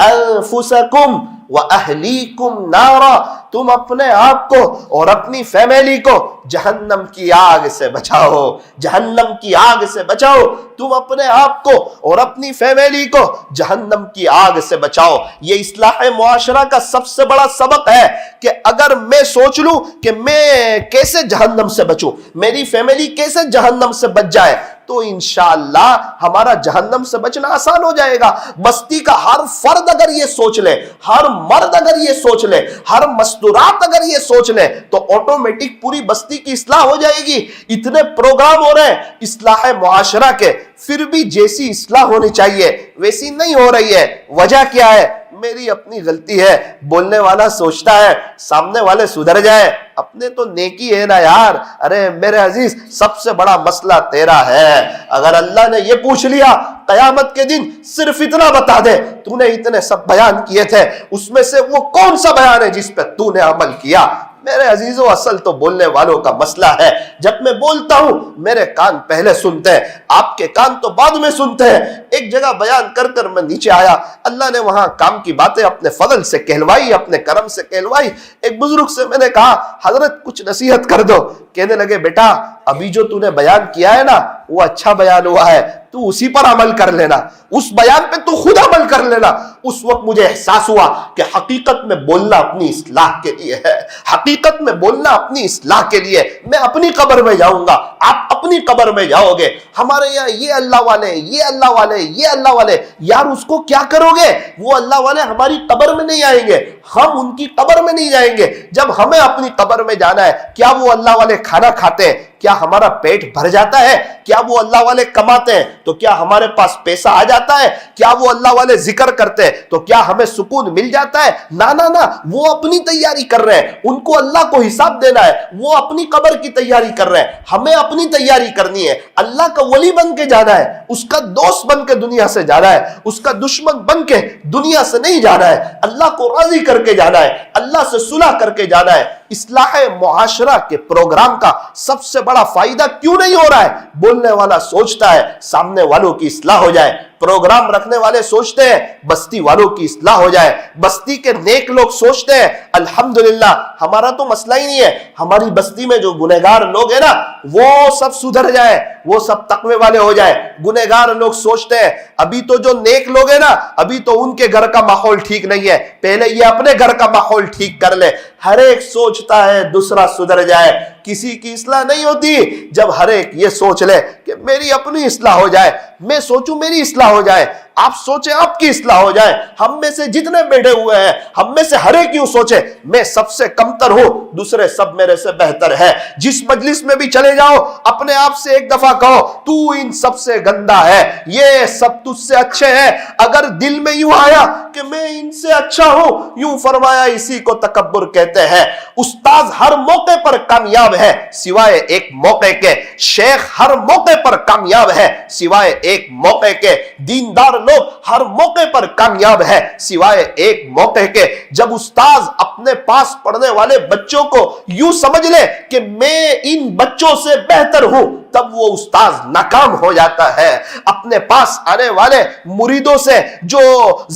انفسکم وَأَهْلِيكُمْ نَارًا، تم اپنے آپ کو اور اپنی فیملی کو جہنم کی آگ سے بچاؤ، جہنم کی آگ سے بچاؤ، تم اپنے آپ کو اور اپنی فیملی کو جہنم کی آگ سے بچاؤ۔ یہ اصلاح معاشرہ کا سب سے بڑا سبق ہے کہ اگر میں سوچ لوں کہ میں کیسے جہنم سے بچوں، میری فیملی کیسے جہنم سے بچ جائے، تو انشاءاللہ ہمارا جہنم سے بچنا آسان ہو جائے گا۔ بستی کا ہر فرد اگر یہ سوچ لے، ہر مرد اگر یہ سوچ لے، ہر مستورات اگر یہ سوچ لے، تو آٹومیٹک پوری بستی کی اصلاح ہو جائے گی۔ اتنے پروگرام ہو رہے ہیں اصلاح معاشرہ کے، پھر بھی جیسی اصلاح ہونی چاہیے ویسی نہیں ہو رہی ہے۔ وجہ کیا ہے؟ میری اپنی غلطی ہے۔ بولنے والا سوچتا ہے سامنے والے سدھر جائے، اپنے تو نیکی ہے نا یار۔ ارے میرے عزیز، سب سے بڑا مسئلہ تیرا ہے۔ اگر اللہ نے یہ پوچھ لیا قیامت کے دن صرف اتنا بتا دے، تو نے اتنے سب بیان کیے تھے، اس میں سے وہ کون سا بیان ہے جس پہ تو نے عمل کیا؟ میرے عزیزو، اصل تو بولنے والوں کا مسئلہ ہے۔ جب میں بولتا ہوں میرے کان پہلے سنتے ہیں، آپ کے کان تو بعد میں سنتے ہیں۔ ایک جگہ بیان کر کر میں نیچے آیا، اللہ نے وہاں کام کی باتیں اپنے فضل سے کہلوائی، اپنے کرم سے کہلوائی۔ ایک بزرگ سے میں نے کہا حضرت کچھ نصیحت کر دو۔ کہنے لگے بیٹا ابھی جو تو نے بیان کیا ہے نا وہ اچھا بیان ہوا ہے، تو اسی پر عمل کر لینا، اس بیان پہ تو خود عمل کر لینا۔ اس وقت مجھے احساس ہوا کہ حقیقت میں بولنا اپنی اصلاح کے لیے ہے، حقیقت میں بولنا اپنی اصلاح کے لیے۔ میں اپنی قبر میں جاؤں گا، آپ اپنی قبر میں جاؤ گے۔ ہمارے یہاں یہ اللہ والے، یہ اللہ والے، یہ اللہ والے، یار اس کو کیا کرو گے؟ وہ اللہ والے ہماری قبر میں نہیں آئیں گے، ہم ان کی قبر میں نہیں جائیں گے۔ جب ہمیں اپنی قبر میں جانا ہے، کیا وہ اللہ والے کھانا کھاتے ہیں؟ کیا ہمارا پیٹ بھر جاتا ہے؟ کیا وہ اللہ والے کماتے ہیں تو کیا ہمارے پاس پیسہ آ جاتا ہے؟ کیا وہ اللہ والے ذکر کرتے ہیں تو کیا ہمیں سکون مل جاتا ہے؟ نہ نہ نہ، وہ اپنی تیاری کر رہے ہیں، ان کو اللہ کو حساب دینا ہے، وہ اپنی قبر کی تیاری کر رہے ہیں۔ ہمیں اپنی تیاری کرنی ہے، اللہ کا ولی بن کے جانا ہے، اس کا دوست بن کے دنیا سے جانا ہے، اس کا دشمن بن کے دنیا سے نہیں جانا ہے، اللہ کو راضی کر کے جانا ہے، اللہ سے صلح کر کے جانا ہے۔ اصلاح معاشرہ کے پروگرام کا سب سے بڑا فائدہ کیوں نہیں ہو رہا ہے؟ بولنے والا سوچتا ہے سامنے والوں کی اصلاح ہو جائے، پروگرام رکھنے والے سوچتے ہیں بستی والوں کی اصلاح ہو جائے، بستی کے نیک لوگ سوچتے ہیں الحمدللہ ہمارا تو مسئلہ ہی نہیں ہے، ہماری بستی میں جو گنہگار لوگ ہیں نا وہ سب سدھر جائے، وہ سب تقوی والے ہو جائے۔ گنہگار لوگ سوچتے ہیں ابھی تو جو نیک لوگ ہیں نا ابھی تو ان کے گھر کا ماحول ٹھیک نہیں ہے، پہلے یہ اپنے گھر کا ماحول ٹھیک کر لے۔ ہر ایک سوچتا ہے دوسرا سدھر جائے، کسی کی اصلاح نہیں ہوتی جب ہر ایک یہ سوچ لے کہ میری اپنی اصلاح ہو جائے، میں سوچوں میری اصلاح ہو جائے، آپ سوچیں آپ کی اصلاح ہو جائے۔ ہم میں سے جتنے بیٹھے ہوئے ہیں ہم میں سے ہر ایک یوں سوچے میں سب سے کمتر ہوں، دوسرے سب میرے سے بہتر ہے۔ جس مجلس میں بھی چلے جاؤ اپنے آپ سے ایک دفعہ کہو تو ان سب سے گندا ہے، یہ سب تجھ سے اچھے ہیں۔ اگر دل میں یوں آیا کہ میں ان سے اچھا ہوں، یوں فرمایا اسی کو تکبر کہتے ہیں۔ استاذ ہر موقع پر کامیاب ہے سوائے ایک موقع کے، شیخ ہر موقع پر کامیاب ہے سوائے ایک موقع کے، دیندار لوگ ہر موقع پر کامیاب ہے سوائے ایک موقع کے۔ جب استاذ اپنے پاس پڑھنے والے بچوں کو یوں سمجھ لے کہ میں ان بچوں سے بہتر ہوں، تب وہ استاذ ناکام ہو جاتا ہے۔ اپنے پاس آنے والے مریدوں سے جو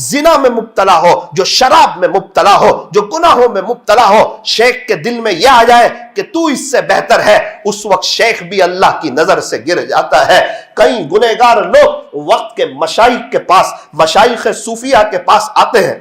زنا میں مبتلا ہو، جو شراب میں مبتلا ہو، جو گناہوں میں مبتلا ہو، شیخ کے دل میں یہ آ جائے کہ تو اس سے بہتر ہے، اس وقت شیخ بھی اللہ کی نظر سے گر جاتا ہے۔ کئی گنہگار لوگ وقت کے مشائخ کے پاس، مشائخ صوفیہ کے پاس آتے ہیں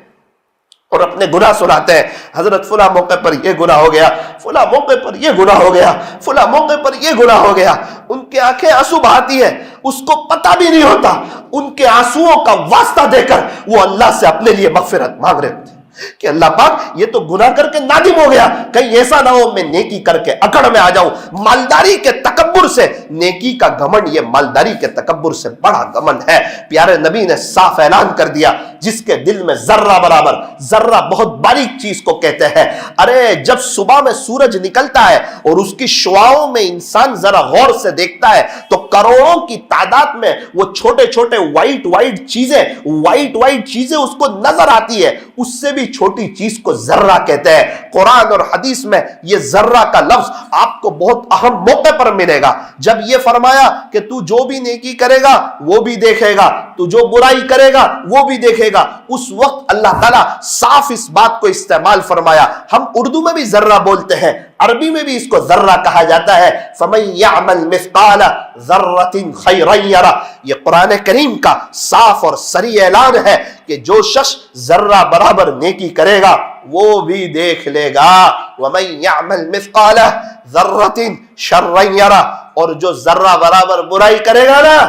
اور اپنے گناہ سناتے ہیں، حضرت فلاں موقع پر یہ گناہ ہو گیا، فلاں موقع پر یہ گناہ ہو گیا، فلاں موقع پر یہ گناہ ہو گیا۔ ان کے آنکھیں آنسو بہاتی ہے، اس کو پتہ بھی نہیں ہوتا، ان کے آنسوؤں کا واسطہ دے کر وہ اللہ سے اپنے لیے مغفرت مانگ رہے ہوتے ہیں کہ اللہ پاک یہ تو گناہ کر کے نادم ہو گیا، کہیں ایسا نہ ہو میں نیکی کر کے اکڑ میں آ جاؤں۔ مالداری کے تکبر سے نیکی کا گھمنڈ، یہ مالداری کے تکبر سے بڑا گھمنڈ ہے۔ پیارے نبی نے صاف اعلان کر دیا، جس کے دل میں ذرہ برابر، ذرہ بہت باریک چیز کو کہتے ہیں، ارے جب صبح میں سورج نکلتا ہے اور اس کی شعاؤں میں انسان ذرا غور سے دیکھتا ہے تو کروڑوں کی تعداد میں وہ چھوٹے چھوٹے وائٹ چیزیں اس کو نظر آتی ہے، اس سے بھی چھوٹی چیز کو ذرہ کہتے ہیں۔ قرآن اور حدیث میں یہ ذرہ کا لفظ آپ آپ کو بہت اہم موقع پر ملے گا جب یہ فرمایا کہ تو جو بھی نیکی کرے گا وہ بھی دیکھے گا, تو جو برائی کرے گا وہ بھی دیکھے گا. اس وقت اللہ تعالیٰ صاف اس بات کو استعمال فرمایا. ہم اردو میں بھی ذرہ بولتے ہیں, عربی میں بھی اس کو ذرہ کہا جاتا ہے. فَمَن يَعْمَلْ مِثْقَالَ ذَرَّةٍ خَيْرًا يَرَهُ. یہ قرآن کریم کا صاف اور صریح اعلان ہے کہ جو شخص ذرہ برابر نیکی کرے گا وہ بھی دیکھ لے گا. وَمَن يَعْمَلْ مِثْقَالَ ذَرَّةٍ شَرًّا يَرَهُ. اور جو ذرہ برابر برائی کرے گا نا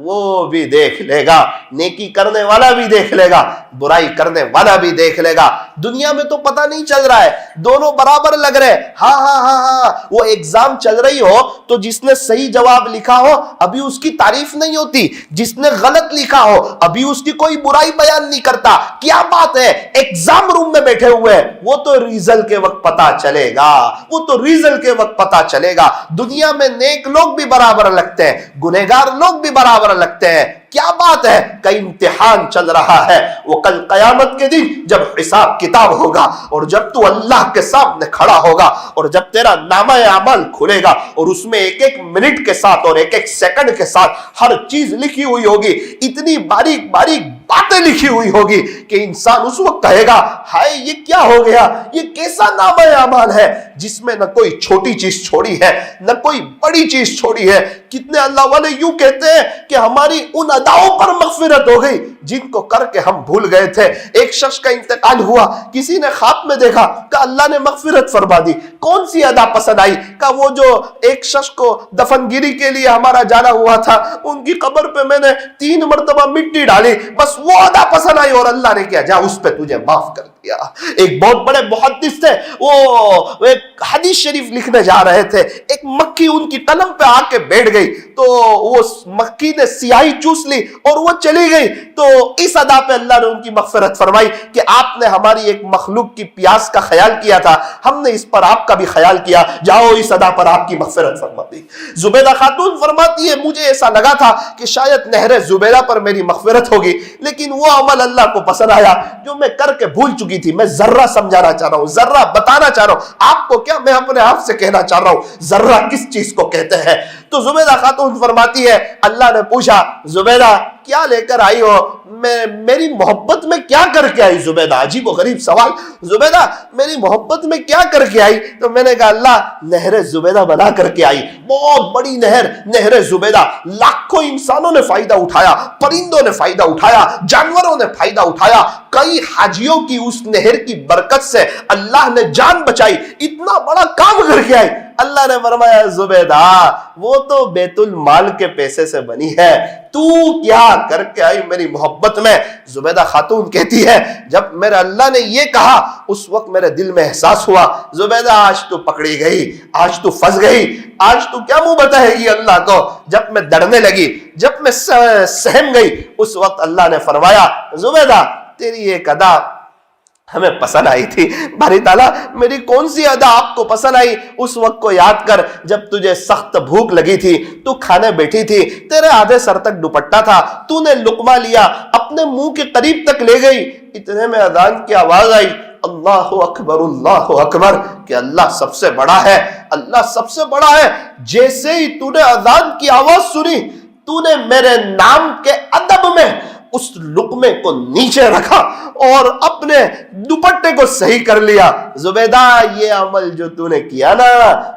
وہ بھی دیکھ لے گا. نیکی کرنے والا بھی دیکھ لے گا, برائی کرنے والا بھی دیکھ لے گا. دنیا میں تو پتہ نہیں چل رہا ہے, دونوں برابر لگ رہے. ہاں وہ ایگزام چل رہی ہو تو جس نے صحیح جواب لکھا ہو ابھی اس کی تعریف نہیں ہوتی, جس نے غلط لکھا ہو ابھی اس کی کوئی برائی بیان نہیں کرتا. کیا بات ہے, ایگزام روم میں بیٹھے ہوئے, وہ تو ریزلٹ کے وقت پتہ چلے گا, وہ تو ریزلٹ کے وقت پتہ چلے گا. دنیا میں نیک لوگ بھی برابر لگتے ہیں, گنہگار لوگ بھی برابر لگتے ہیں. کیا بات ہے, کا امتحان چل رہا ہے. وہ کل قیامت کے دن جب حساب کتاب ہوگا اور جب تو اللہ کے سامنے کھڑا ہوگا اور جب تیرا نامہ اعمال کھلے گا اور اس میں ایک ایک منٹ کے ساتھ اور ایک ایک سیکنڈ کے ساتھ ہر چیز لکھی ہوئی ہوگی, اتنی باریک باریک باتیں لکھی ہوئی ہوگی کہ انسان اس وقت کہے گا ہائے یہ کیا ہو گیا, یہ کیسا نامہ اعمال ہے جس میں نہ کوئی چھوٹی چیز چھوڑی ہے نہ کوئی بڑی چیز چھوڑی ہے. کتنے اللہ والے یوں کہتے ہیں کہ ہماری ان اداؤں پر مغفرت ہو گئی جن کو کر کے ہم بھول گئے تھے. ایک شخص کا انتقال ہوا, کسی نے خواب میں دیکھا کہ اللہ نے مغفرت فرما دی. کون سی ادا پسند آئی؟ کہ وہ جو ایک شخص کو دفن گیری کے لیے ہمارا جانا ہوا تھا, ان کی قبر پہ میں نے 3 مرتبہ مٹی ڈالی, بس وہ ادا پسند آئی اور اللہ نے کیا جا اس پہ تجھے معاف کر دیا. ایک بہت بڑے محدث تھے, وہ ایک حدیث شریف لکھنے جا رہے تھے, ایک مکھی ان کی قلم پہ آ کے بیٹھ گئی تو وہ مکھی نے سیاہی چوس لی اور وہ چلی گئی. تو اس ادا پہ اللہ نے ان کی مغفرت فرمائی کہ آپ نے ہماری ایک مخلوق کی پیاس کا خیال کیا تھا, ہم نے اس پر آپ کا بھی خیال کیا, جاؤ اس ادا پر آپ کی مغفرت فرما دی. زبیدہ خاتون فرماتی ہے مجھے ایسا لگا تھا کہ شاید نہر زبیدہ پر میری مغفرت ہوگی, لیکن وہ عمل اللہ کو پسند آیا جو میں کر کے بھول چکی تھی. میں ذرہ سمجھانا چاہ رہا ہوں, ذرہ بتانا چاہ رہا ہوں آپ کو, کیا میں اپنے آپ سے کہنا چاہ رہا ہوں ذرہ کس چیز کو کہتے ہیں. تو زبیدہ خاتون فرماتی ہے اللہ نے پوچھا زبیدہ کیا لے کر آئی ہو, میری محبت میں کیا کر کے آئی. زبیدہ, عجیب و غریب سوال, زبیدہ میری محبت میں کیا کر کے آئی؟ تو میں نے کہا اللہ نہر زبیدہ بنا کر کے آئی. بہت بڑی نہر, نہر زبیدہ, لاکھوں انسانوں نے فائدہ اٹھایا, پرندوں نے فائدہ اٹھایا, جانوروں نے فائدہ اٹھایا. کئی حاجیوں کی اس نہر کی برکت سے اللہ نے جان بچائی, اتنا بڑا کام کر کے آئی. اللہ نے فرمایا زبیدہ وہ تو بیت المال کے پیسے سے بنی ہے, تو کیا کر کے آئی میری محبت میں. زبیدہ خاتون کہتی ہے جب میرے اللہ نے یہ کہا اس وقت میرے دل میں احساس ہوا زبیدہ آج تو پکڑی گئی, آج تو پھنس گئی, آج تو کیا منہ بتائے گی اللہ کو. جب میں ڈرنے لگی, جب میں سہم گئی, اس وقت اللہ نے فرمایا زبیدہ تیری ایک ادا ہمیں پسند آئی تھی. باری تعالیٰ میری کون سی ادا آپ کو پسند آئی؟ اس وقت کو یاد کر جب تجھے سخت بھوک لگی تھی, تو کھانے بیٹھی تھی, تیرے آدھے سر تک دوپٹہ تھا, تو نے لقمہ لیا, اپنے منہ کے قریب تک لے گئی, اتنے میں اذان کی آواز آئی اللہ اکبر کہ اللہ سب سے بڑا ہے, اللہ سب سے بڑا ہے. جیسے ہی تو نے اذان کی آواز سنی تو نے میرے نام کے ادب میں اس لقمے کو نیچے رکھا اور اپنے دوپٹے کو صحیح کر لیا. زبیدہ یہ عمل جو تو نے کیا نا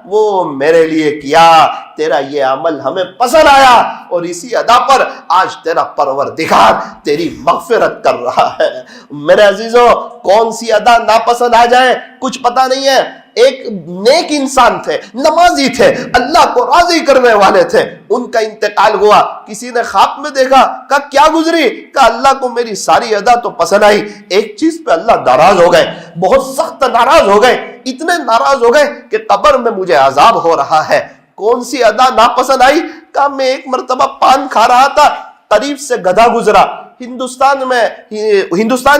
وہ میرے لیے کیا, تیرا یہ عمل ہمیں پسند آیا اور اسی ادا پر آج تیرا پروردگار تیری مغفرت کر رہا ہے. میرے عزیزوں کون سی ادا ناپسند آ جائے کچھ پتا نہیں ہے. ایک نیک انسان تھے, نمازی تھے, اللہ کو راضی کرنے والے تھے, ان کا انتقال ہوا, کسی نے خواب میں دیکھا, کہا کیا گزری؟ کہا اللہ کو میری ساری ادا تو پسند آئی, ایک چیز پہ اللہ ناراض ہو گئے, بہت سخت ناراض ہو گئے, اتنے ناراض ہو گئے کہ قبر میں مجھے عذاب ہو رہا ہے. کون سی ادا ناپسند آئی؟ کہا میں ایک مرتبہ پان کھا رہا تھا, قریب سے گدھا گزرا, ہندوستان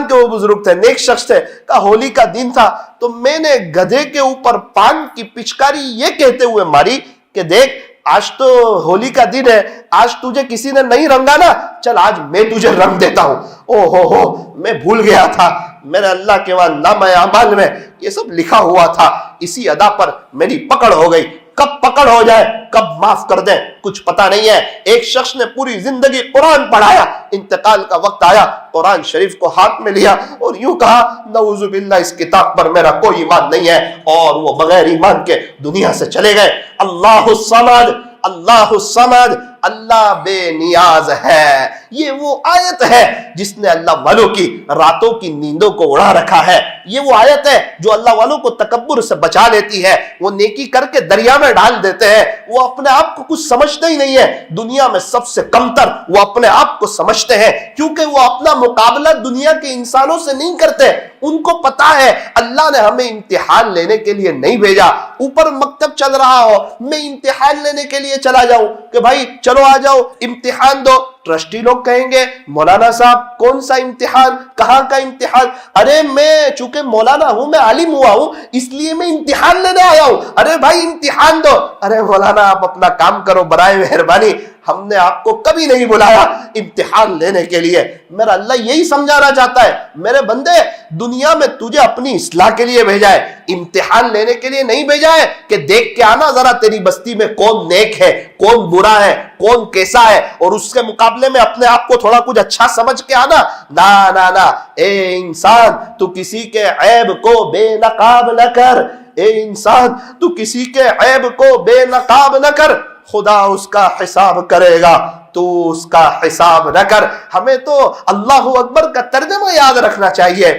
کے وہ بزرگ تھے, نیک شخص تھے, کہ ہولی کا دن تھا تو میں نے گدھے کے اوپر پان کی پچکاری یہ کہتے ہوئے ماری کہ دیکھ آج تو ہولی کا دن ہے, آج تجھے کسی نے نہیں رنگا نا, چل آج میں تجھے رنگ دیتا ہوں. او ہو میں بھول گیا تھا, میرے اللہ کے وہاں نامہ اعمال میں یہ سب لکھا ہوا تھا. اسی ادا پر میری پکڑ ہو گئی, کب پکڑ ہو جائے, کب معاف کر دیں, کچھ پتا نہیں ہے. ایک شخص نے پوری زندگی قرآن پڑھایا, انتقال کا وقت آیا, قرآن شریف کو ہاتھ میں لیا اور یوں کہا نعوذ باللہ اس کتاب پر میرا کوئی ایمان نہیں ہے, اور وہ بغیر ایمان کے دنیا سے چلے گئے. اللہ الصمد, اللہ الصمد, اللہ بے نیاز ہے. یہ وہ آیت ہے جس نے اللہ والوں کی راتوں کی نیندوں کو اڑا رکھا ہے. یہ وہ آیت ہے جو اللہ والوں کو تکبر سے بچا لیتی ہے. وہ نیکی کر کے دریا میں ڈال دیتے ہیں, وہ اپنے آپ کو کچھ سمجھتے ہی نہیں ہے. دنیا میں سب سے کمتر وہ اپنے آپ کو سمجھتے ہیں, کیونکہ وہ اپنا مقابلہ دنیا کے انسانوں سے نہیں کرتے. ان کو پتا ہے اللہ نے ہمیں امتحان لینے کے لیے نہیں بھیجا. اوپر مکتب چل رہا ہو, میں امتحان لینے کے لیے چلا جاؤں کہ بھائی چلو آ جاؤ امتحان دو, ٹرسٹی لوگ کہیں گے مولانا صاحب کون سا امتحان, کہاں کا امتحان؟ ارے میں چونکہ مولانا ہوں, میں عالم ہوا ہوں, اس لیے میں امتحان لینے آیا ہوں. ارے بھائی امتحان دو. ارے مولانا آپ اپنا کام کرو برائے مہربانی, ہم نے آپ کو کبھی نہیں بلایا امتحان لینے کے لیے. میرا اللہ یہی سمجھانا چاہتا ہے, میرے بندے دنیا میں تجھے اپنی اصلاح کے لیے بھیجا ہے, امتحان لینے کے لیے نہیں بھیجا ہے کہ دیکھ کے آنا ذرا تیری بستی میں کون نیک ہے, کون برا ہے, کون کیسا ہے, اور اس کے مقابلے میں اپنے آپ کو تھوڑا کچھ اچھا سمجھ کے آنا. نا نا نا, اے انسان تو کسی کے عیب کو بے نقاب نہ کر. اے انسان تو کسی کے عیب کو بے نقاب نہ کر, خدا اس کا حساب کرے گا, تو اس کا حساب نہ کر. ہمیں تو اللہ اکبر کا ترجمہ یاد رکھنا چاہیے.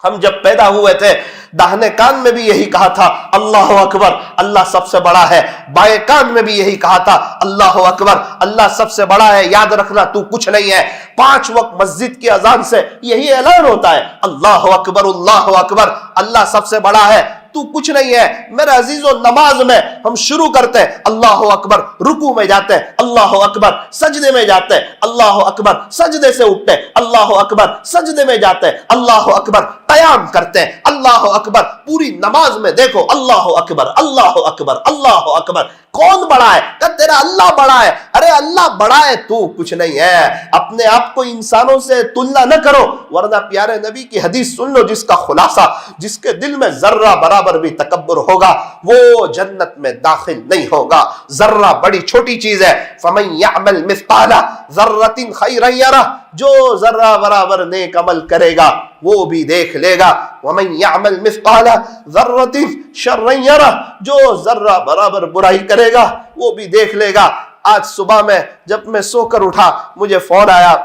ہم جب پیدا ہوئے تھے داہنے کان میں بھی یہی کہا تھا اللہ اکبر, اللہ سب سے بڑا ہے. بائیں کان میں بھی یہی کہا تھا اللہ اکبر, اللہ سب سے بڑا ہے, یاد رکھنا تو کچھ نہیں ہے. 5 وقت مسجد کی اذان سے یہی اعلان ہوتا ہے اللہ اکبر اللہ اکبر, اللہ سب سے بڑا ہے, تو کچھ نہیں ہے. میرے عزیزو نماز میں ہم شروع کرتے ہیں اللہ اکبر, رکوع میں جاتے ہیں اللہ اکبر, سجدے میں جاتے ہیں اللہ اکبر, سجدے سے اٹھتے ہیں اللہ اکبر, سجدے میں جاتے ہیں اللہ اکبر, قیام کرتے ہیں اللہ اکبر. پوری نماز میں دیکھو اللہ اکبر اللہ اکبر اللہ اکبر. کون بڑا ہے؟ کہ تیرا اللہ بڑا ہے. ارے اللہ بڑا ہے, تو کچھ نہیں ہے. اپنے آپ کو انسانوں سے تلنا نہ کرو, ورنہ پیارے نبی کی حدیث سن لو جس کا خلاصہ, جس کے دل میں ذرہ برابر بھی تکبر ہوگا وہ جنت میں داخل نہیں ہوگا. ذرہ بڑی چھوٹی چیز ہے. فمن یعمل مثقال ذرۃ خیرا یرہ, جو ذرہ برابر نیک عمل کرے گا وہ بھی دیکھ لے گا. ومن یعمل مثقال ذرۃ شرا یرہ, جو ذرہ برابر برائی کرے گا وہ بھی دیکھ لے گا. آج صبح میں جب میں سو کر اٹھا مجھے فون آیا.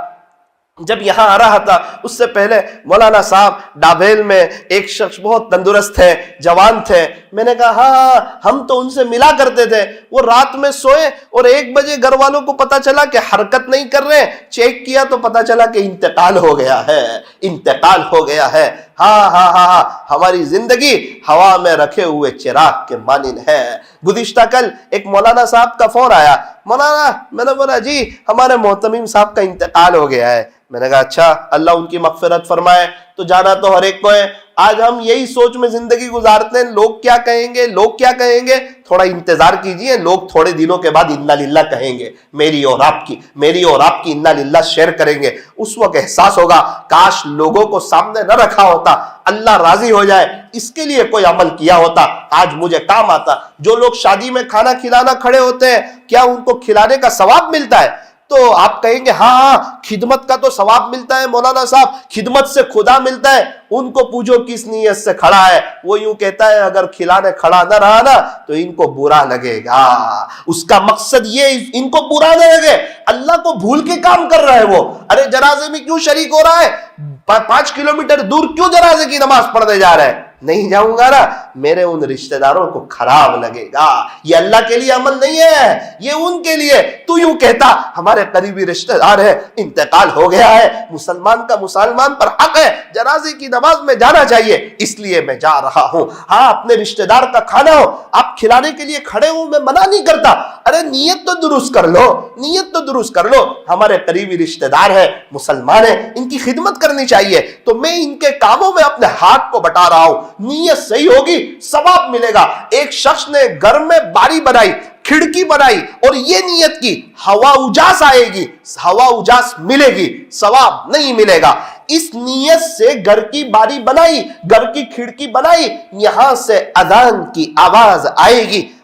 جب یہاں آ رہا تھا اس سے پہلے مولانا صاحب ڈابیل میں ایک شخص بہت تندرست تھے, جوان تھے. میں نے کہا ہاں ہم تو ان سے ملا کرتے تھے. وہ رات میں سوئے اور 1 بجے گھر والوں کو پتا چلا کہ حرکت نہیں کر رہے. چیک کیا تو پتا چلا کہ انتقال ہو گیا ہے, انتقال ہو گیا ہے. ہاں ہاں ہاں ہاں, ہماری زندگی ہوا میں رکھے ہوئے چراغ کے مانند ہے. گزشتہ کل ایک مولانا صاحب کا فون آیا, مولانا, میں نے بولا جی ہمارے محتمم صاحب کا انتقال ہو گیا ہے. میں نے کہا اچھا اللہ ان کی مغفرت فرمائے. تو جانا تو ہر ایک کو ہے. آج ہم یہی سوچ میں زندگی گزارتے ہیں لوگ کیا کہیں گے, لوگ کیا کہیں گے. تھوڑا انتظار کیجئے, لوگ تھوڑے دنوں کے بعد انا للہ کہیں گے, میری اور آپ کی انا للہ شیئر کریں گے. اس وقت احساس ہوگا کاش لوگوں کو سامنے نہ رکھا ہوتا, اللہ راضی ہو جائے اس کے لیے کوئی عمل کیا ہوتا, آج مجھے کام آتا. جو لوگ شادی میں کھانا کھلانا کھڑے ہوتے ہیں کیا ان کو کھلانے کا ثواب ملتا ہے؟ تو آپ کہیں گے ہاں خدمت کا تو ثواب ملتا ہے مولانا صاحب, خدمت سے خدا ملتا ہے. ان کو پوچھو کس نیت سے کھڑا ہے. وہ یوں کہتا ہے اگر کھلانے کھڑا نہ رہا نا تو ان کو برا لگے گا. اس کا مقصد یہ ان کو برا نہ لگے, اللہ کو بھول کے کام کر رہا ہے وہ. ارے جنازے میں کیوں شریک ہو رہا ہے, 5 کلومیٹر دور کیوں جنازے کی نماز پڑھنے جا رہا ہے؟ نہیں جاؤں گا نا, میرے ان رشتہ داروں کو خراب لگے گا. یہ اللہ کے لیے عمل نہیں ہے, یہ ان کے لیے. تو یوں کہتا ہمارے قریبی رشتہ دار ہے, انتقال ہو گیا ہے, مسلمان کا مسلمان پر حق ہے, جنازے کی نماز میں جانا چاہیے, اس لیے میں جا رہا ہوں. ہاں اپنے رشتہ دار کا کھانا ہو, آپ کھلانے کے لیے کھڑے ہوں, میں منع نہیں کرتا. ارے نیت تو درست کر لو, نیت تو درست کر لو. ہمارے قریبی رشتہ دار ہے, مسلمان ہے, ان کی خدمت کرنی چاہیے. تو میں ان کے کاموں میں اپنے ہاتھ کو بٹا رہا ہوں. نیت صحیح ہوگی ثواب ملے گا. ایک شخص نے گھر میں باری بنائی, کھڑکی بنائی اور یہ نیت کی ہوا اجاس آئے گی, ہوا اجاس ملے گی, ثواب نہیں ملے گا. اس نیت سے گھر کی باری بنائی, گھر کی کھڑکی بنائی, یہاں سے اذان کی آواز آئے گی,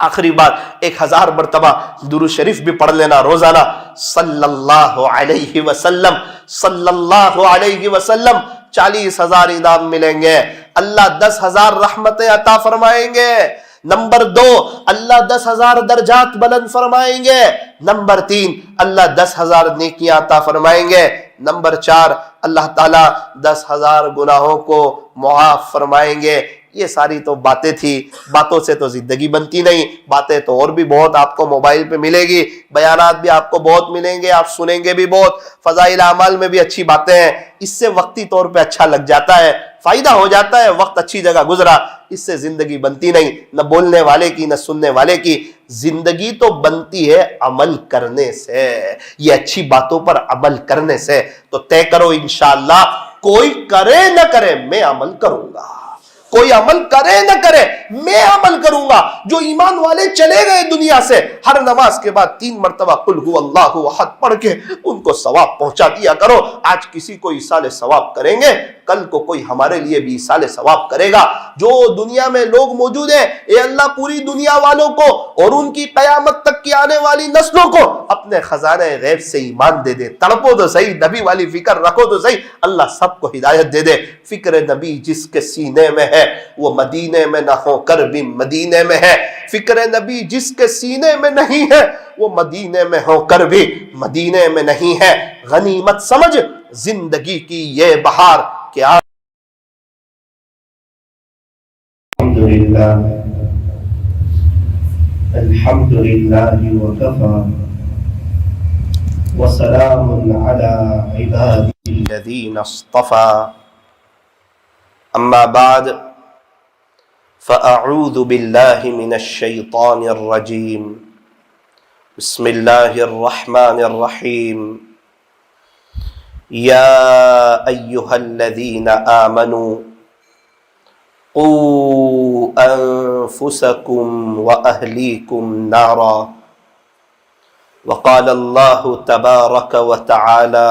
آخری بات، 1000 مرتبہ درود شریف بھی پڑھ لینا روزانہ، صلی اللہ علیہ وسلم، صلی اللہ علیہ وسلم، 40,000 انعام ملیں گے، اللہ 10,000 رحمتیں عطا فرمائیں گے۔ نمبر 2، اللہ 10,000 درجات بلند فرمائیں گے۔ نمبر 3، اللہ 10,000 نیکیاں عطا فرمائیں گے۔ نمبر 4، اللہ تعالیٰ 10,000 گناہوں کو معاف فرمائیں گے۔ یہ ساری تو باتیں تھی، باتوں سے تو زندگی بنتی نہیں، باتیں تو اور بھی بہت آپ کو موبائل پہ ملے گی، بیانات بھی آپ کو بہت ملیں گے، آپ سنیں گے بھی بہت، فضائل اعمال میں بھی اچھی باتیں ہیں، اس سے وقتی طور پہ اچھا لگ جاتا ہے، فائدہ ہو جاتا ہے، وقت اچھی جگہ گزرا، اس سے زندگی بنتی نہیں، نہ بولنے والے کی نہ سننے والے کی، زندگی تو بنتی ہے عمل کرنے سے، یہ اچھی باتوں پر عمل کرنے سے۔ تو طے کرو انشاءاللہ، کوئی کرے نہ کرے میں عمل کروں گا، کوئی عمل کرے نہ کرے میں عمل کروں گا۔ جو ایمان والے چلے گئے دنیا سے، ہر نماز کے بعد 3 مرتبہ قل هو اللہ احد پڑھ کے ان کو ثواب پہنچا دیا کرو۔ آج کسی کو ایصال ثواب کریں گے، کل کو کوئی ہمارے لیے بھی ایصال ثواب کرے گا۔ جو دنیا میں لوگ موجود ہیں، اے اللہ پوری دنیا والوں کو اور ان کی قیامت تک کی آنے والی نسلوں کو اپنے خزانے غیب سے ایمان دے دے۔ تڑپو تو صحیح، نبی والی فکر رکھو تو صحیح، اللہ سب کو ہدایت دے دے۔ فکر نبی جس کے سینے میں ہے وہ مدینے میں نہ ہو کر بھی مدینے میں ہے، فکر نبی جس کے سینے میں نہیں ہے وہ مدینے میں ہو کر بھی مدینے میں نہیں ہے۔ غنیمت سمجھ زندگی کی یہ بہار کہ الحمدللہ وکفی وسلام علی عبادہ الذین اصطفى، اما بعد فاعوذ باللہ من الشیطان الرجیم، بسم اللہ الرحمن الرحیم، یا ایہا الذین آمنوا قوا انفسکم واہلیکم نارا، وقال اللہ تبارک وتعالی